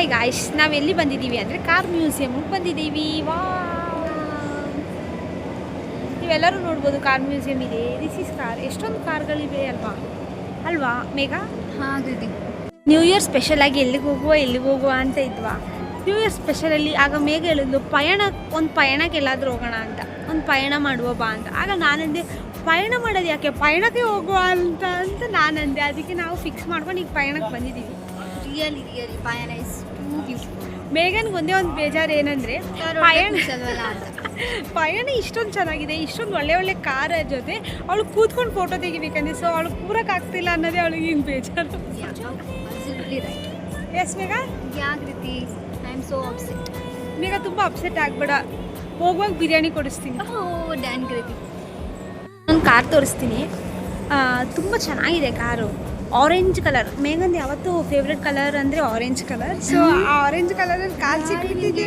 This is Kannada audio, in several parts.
ಹಾಯ್ ಗಾಯ್ಸ್, ನಾವೆಲ್ಲಿ ಬಂದಿದ್ದೀವಿ ಅಂದರೆ ಕಾರ್ ಮ್ಯೂಸಿಯಮ್ಗೆ ಬಂದಿದ್ದೀವಿ. ವಾ, ನೀವೆಲ್ಲರೂ ನೋಡ್ಬೋದು ಕಾರ್ ಮ್ಯೂಸಿಯಮ್ ಇದೆ. This is car. ಎಷ್ಟೊಂದು ಕಾರ್ಗಳಿವೆ ಅಲ್ವಾ ಮೇಘ? ಹಾಂ ದೀದಿ. ನ್ಯೂ ಇಯರ್ ಸ್ಪೆಷಲಾಗಿ ಎಲ್ಲಿಗೆ ಹೋಗುವ ಅಂತ ಇದ್ವಾ. ನ್ಯೂ ಇಯರ್ ಸ್ಪೆಷಲಲ್ಲಿ ಆಗ ಮೇಘ ಹೇಳಿದ್ಲು ಒಂದು ಪಯಣಕ್ಕೆ ಎಲ್ಲಾದರೂ ಹೋಗೋಣ ಅಂತ, ಒಂದು ಪಯಣ ಮಾಡುವ ಬಾ ಅಂತ. ಆಗ ನಾನಂದೆ ಪಯಣ ಮಾಡೋದು ಯಾಕೆ, ಪಯಣಕ್ಕೆ ಹೋಗುವ ಅಂತ ನಾನಂದೆ. ಅದಕ್ಕೆ ನಾವು ಫಿಕ್ಸ್ ಮಾಡ್ಕೊಂಡು ಈಗ ಪಯಣಕ್ಕೆ ಬಂದಿದ್ದೀವಿ. ರಿಯಲಿ ಪಯಣ ಇಸ್ ಟೂ ಬ್ಯೂಟಿಫುಲ್. ಮೇಘನ್ಗೆ ಒಂದೇ ಒಂದು ಬೇಜಾರು ಏನಂದರೆ ಪಯಣ ಇಷ್ಟೊಂದು ಚೆನ್ನಾಗಿದೆ, ಇಷ್ಟೊಂದು ಒಳ್ಳೆ ಕಾರ್ ಜೊತೆ ಅವಳು ಕೂತ್ಕೊಂಡು ಫೋಟೋ ತೆಗಿಬೇಕಂದ್ರೆ, ಸೊ ಅವಳು ಕೂರಕ್ಕಾಗ್ತಿಲ್ಲ ಅನ್ನೋದೇ ಅವಳಿಗೆ ಏನು ಬೇಜಾರು. ಎಸ್ ಮೇಘ? ಯಾಕೃತಿ I am so upset. Megha ತುಂಬ ಅಪ್ಸೆಟ್ ಆಗಬೇಡ, ಹೋಗುವಾಗ ಬಿರಿಯಾನಿ ಕೊಡಿಸ್ತೀನಿ. ಡ್ಯಾನ್ ಕೃತಿ. ಒಂದು ಕಾರ್ ತೋರಿಸ್ತೀನಿ. ತುಂಬ ಚೆನ್ನಾಗಿದೆ ಕಾರು. Orange colour. ಮೇಘಂದು ಯಾವತ್ತೂ ಫೇವ್ರೆಟ್ ಕಲರ್ ಅಂದರೆ ಆರೆಂಜ್ ಕಲರ್. ಸೊ ಆ ಆರೆಂಜ್ ಕಲರಲ್ಲಿ ಕಾರ್ ಸಿಕ್ಕಿದೆ.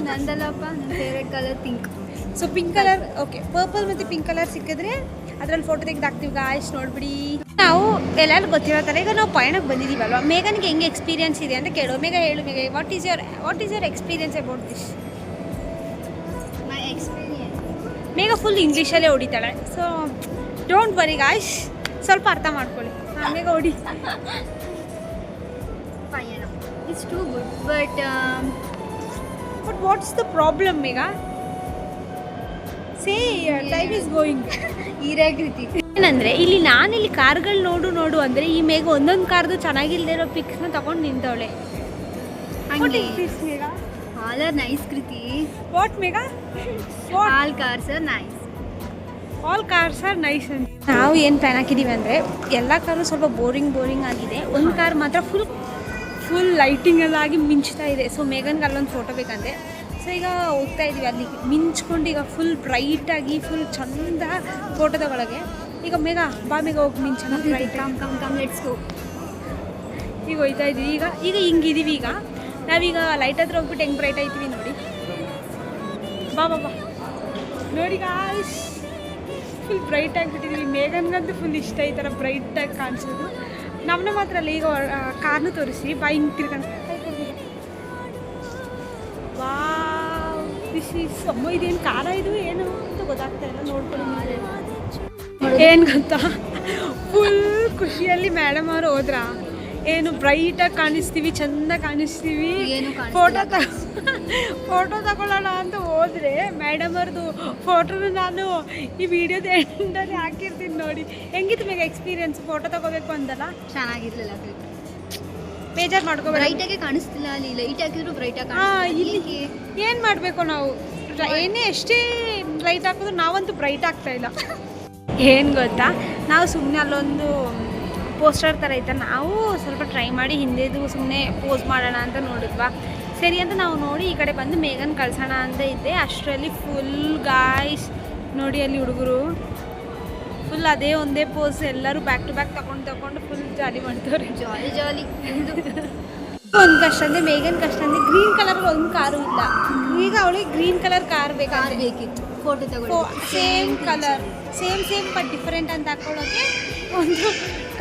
ನಂದಲ್ಲಪ್ಪ, ನನ್ನ favourite colour pink. So pink colour, okay, purple ಮತ್ತು ಪಿಂಕ್ ಕಲರ್ ಸಿಕ್ಕಿದ್ರೆ ಅದ್ರಲ್ಲಿ ಫೋಟೋ ತೆಗೆದಾಕ್ತೀವಿ ಗಾಯ್ಸ್, ನೋಡ್ಬಿಡಿ. ನಾವು ಎಲ್ಲರೂ ಗೊತ್ತಿರೋ ಥರ ಈಗ ನಾವು ಪಯಣಕ್ಕೆ ಬಂದಿದ್ದೀವಲ್ವ. ಮೇಘನ್ಗೆ ಹೆಂಗೆ ಎಕ್ಸ್ಪೀರಿಯನ್ಸ್ ಇದೆ ಅಂತ ಕೇಳೋ. ಮೇಘ ಹೇಳು Megha, what is your experience about this? My experience. Megha full ಇಂಗ್ಲೀಷಲ್ಲೇ ಹೊಡಿತಾಳೆ. ಸೊ ಡೋಂಟ್ ವರಿ ಗಾಯ್ಸ್, ಸ್ವಲ್ಪ ಅರ್ಥ ಮಾಡ್ಕೊಳ್ಳಿ. ಮೇಘ ಹೊಡಿ. ಪಯಣ it's too good, but what's the problem Megha? Say time is going. ಈರಾಕೃತಿ ಏನಂದರೆ ಇಲ್ಲಿ ಕಾರ್ಗಳು ನೋಡು ಅಂದರೆ ಈ ಮೇಘ ಒಂದೊಂದು ಕಾರ್ದು ಚೆನ್ನಾಗಿಲ್ಲದೆ ಇರೋ ಪಿಕ್ಸ್ನ ತಗೊಂಡು ನಿಂತವಳೆ. ಹಂಗೆ all are nice Kriti. What Megha? All cars are nice. All cars are nice ಅಂತ ನಾವು ಏನು ಪ್ಲ್ಯಾನ್ ಹಾಕಿದ್ದೀವಿ ಅಂದರೆ, ಎಲ್ಲ ಕಾರು ಸ್ವಲ್ಪ ಬೋರಿಂಗ್ ಆಗಿದೆ. ಒಂದು ಕಾರ್ ಮಾತ್ರ ಫುಲ್ ಲೈಟಿಂಗ್ ಎಲ್ಲ ಆಗಿ ಮಿಂಚ್ತಾ ಇದೆ. ಸೊ ಮೇಘನ್ಗೆ ಅಲ್ಲೊಂದು ಫೋಟೋ ಬೇಕಂತೆ. ಸೊ ಈಗ ಹೋಗ್ತಾ ಇದ್ದೀವಿ ಅಲ್ಲಿ ಮಿಂಚ್ಕೊಂಡು, ಈಗ ಫುಲ್ ಬ್ರೈಟಾಗಿ ಫುಲ್ ಚಂದ ಫೋಟೋ ತಗೊಳಗೆ. ಈಗ ಮೇಘ ಹೋಗಿ ಮಿಂಚೋಣ. Come let's go. ಈಗ ಹೋಗ್ತಾ ಇದ್ದೀವಿ. ಈಗ ಹಿಂಗಿದ್ದೀವಿ. ಈಗ ನಾವೀಗ ಲೈಟ್ ಹತ್ರ ಹೋಗ್ಬಿಟ್ಟು ಹೆಂಗೆ ಬ್ರೈಟ್ ಆಯ್ತೀವಿ ನೋಡಿ. ಬಾ ನೋಡಿ ಗಾಯ್ಸ್, ಫುಲ್ ಬ್ರೈಟ್ ಆಗಿಬಿಟ್ಟಿದ್ದೀವಿ. ಮೇಘನ್ಗಂತೂ ಫುಲ್ ಇಷ್ಟ ಈ ಥರ ಬ್ರೈಟಾಗಿ ಕಾಣಿಸೋದು. ನಮ್ಮನ್ನ ಮಾತ್ರ ಅಲ್ಲ. ಈಗ ಕಾರ್ನು ತೋರಿಸಿ ಬಾ, ಹಿಂಗೆ ತಿರ್ಕೊಂಡು. ವಾವ್, ದಿಸ್ ಈಸ್ ಅಮ್ಮ, ಇದೇನು ಕಾರ ಇದು ಏನು ಅಂತ ಗೊತ್ತಾಗ್ತಾ ಇಲ್ಲ. ನೋಡ್ಕೊಳ್ಳಿ. ಏನು ಗೊತ್ತಾ, ಫುಲ್ ಖುಷಿಯಲ್ಲಿ ಮೇಡಮ್ ಅವರು ಹೋದ್ರ. ಏನು ಬ್ರೈಟಾಗಿ ಕಾಣಿಸ್ತೀವಿ, ಚೆಂದ ಕಾಣಿಸ್ತೀವಿ, ಫೋಟೋ ತಗೊಳ್ಳೋಣ ಅಂತ ಹೋದರೆ ಮೇಡಮ್ ಅವ್ರದ್ದು ಫೋಟೋನ ನಾನು ಈ ವಿಡಿಯೋದ ಎಂಡಲ್ಲಿ ಹಾಕಿರ್ತೀನಿ ನೋಡಿ. ಹೆಂಗಿತ್ತು ಮೇಘ ಎಕ್ಸ್ಪೀರಿಯನ್ಸ್? ಫೋಟೋ ತಗೋಬೇಕು ಅಂತಲ್ಲ, ಚೆನ್ನಾಗಿರ್ಲಿಲ್ಲ. ಬೇಜಾರು ಮಾಡ್ಕೋಬೇಡ. ಬ್ರೈಟಾಗೆ ಕಾಣಿಸ್ತಿಲ್ಲ, ಅಲ್ಲಿ ಲೈಟ್ ಹಾಕಿದ್ರು ಬ್ರೈಟಾಗಿ. ಇಲ್ಲಿ ಏನು ಮಾಡಬೇಕು ನಾವು? ಏನೇ ಎಷ್ಟೇ ಲೈಟ್ ಹಾಕಿದ್ರು ನಾವಂತೂ ಬ್ರೈಟ್ ಆಗ್ತಾ ಇಲ್ಲ. ಏನು ಗೊತ್ತಾ, ನಾವು ಸುಮ್ಮನೆ ಅಲ್ಲೊಂದು ಪೋಸ್ಟರ್ ಥರ ಐತೆ, ನಾವು ಸ್ವಲ್ಪ ಟ್ರೈ ಮಾಡಿ ಹಿಂದೆದು ಸುಮ್ಮನೆ ಪೋಸ್ ಮಾಡೋಣ ಅಂತ ನೋಡಿದ್ವಾ. ಸರಿ ಅಂತ ನಾವು ನೋಡಿ ಈ ಕಡೆ ಬಂದು ಮೇಘನ್ ಕಳ್ಸೋಣ ಅಂತ ಇದ್ದೆ. ಅಷ್ಟರಲ್ಲಿ ಫುಲ್ ಗಾಯ್ಸ್ ನೋಡಿ, ಅಲ್ಲಿ ಹುಡುಗರು ಫುಲ್ ಅದೇ ಒಂದೇ ಪೋಸ್, ಎಲ್ಲರೂ ಬ್ಯಾಕ್ ಟು ಬ್ಯಾಕ್ ತಗೊಂಡು ಫುಲ್ ಜಾಲಿ ಮಾಡ್ತಾರೆ. ಜಾಲಿ ಒಂದು ಕಷ್ಟ ಅಂದರೆ ಮೇಘನ್ ಕಷ್ಟ ಅಂದರೆ ಗ್ರೀನ್ ಕಲರ್ ಒಂದು ಕಾರು ಇಲ್ಲ. ಈಗ ಅವಳಿಗೆ ಗ್ರೀನ್ ಕಲರ್ ಕಾರ್ ಬೇಕಿತ್ತು ಫೋಟೋ ತಗೊಳ್ಳೋ. Same colour, same but different ಅಂತ ಹಾಕೊಳ್ಳೋಕ್ಕೆ ಒಂದು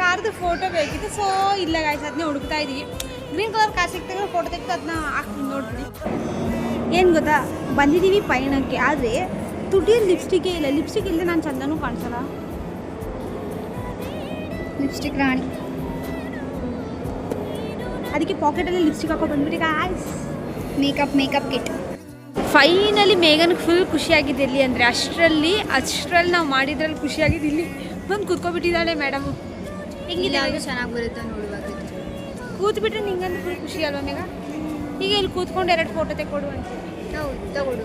ಕಾರ್ದು ಫೋಟೋ ಬೇಕಿತ್ತು. ಸೊ ಇಲ್ಲ ಗಾಯ್ಸ್, ಅದನ್ನೇ ಹುಡುಕ್ತಾ ಇದ್ದೀವಿ. ಗ್ರೀನ್ ಕಲರ್ ಕಾರ್ ಸಿಗ್ತಾಗ ಫೋಟೋ ತೆಗೆದು ಅದನ್ನ ಹಾಕ್ತೀನಿ ನೋಡ್ಬಿಡಿ. ಏನು ಗೊತ್ತಾ, ಬಂದಿದ್ದೀವಿ ಪಯಣಕ್ಕೆ, ಆದರೆ ತುಟಿಯಲ್ಲಿ ಲಿಪ್ಸ್ಟಿಕ್ಕೇ ಇಲ್ಲ. ಲಿಪ್ಸ್ಟಿಕ್ ಇಲ್ಲದೆ ನಾನು ಚಂದನೂ ಕಾಣಿಸಲ್ಲ. ಲಿಪ್ಸ್ಟಿಕ್ ರಾಣಿ. ಅದಕ್ಕೆ ಪಾಕೆಟಲ್ಲಿ ಲಿಪ್ಸ್ಟಿಕ್ ಹಾಕೋ ಬಂದ್ಬಿಟ್ಟು ಗಾಯ್ಸ್. Makeup kit. ಫೈನಲಿ ಮೇಘನ್ಗೆ ಫುಲ್ ಖುಷಿಯಾಗಿದೆ. ಎಲ್ಲಿ ಅಂದರೆ ಅಷ್ಟರಲ್ಲಿ ನಾವು ಮಾಡಿದ್ರಲ್ಲಿ ಖುಷಿಯಾಗಿದ್ದು. ಇಲ್ಲಿ ಬಂದು ಕೂತ್ಕೊಬಿಟ್ಟಿದ್ದಾಳೆ ಮೇಡಮು. ಹೆಂಗಿದೆ? ಚೆನ್ನಾಗಿ ಬರುತ್ತೆ ನೋಡುವಾಗ. ಕೂತ್ಬಿಟ್ರೆ ನಿಂಗಂದ್ರೆ ಫುಲ್ ಖುಷಿ ಅಲ್ವಾ ಮೇಘ? ಈಗ ಇಲ್ಲಿ ಕೂತ್ಕೊಂಡು 2 ಫೋಟೋ ತೆಕ್ಕೊಡು ಅಂತ. ತಗೊಡು.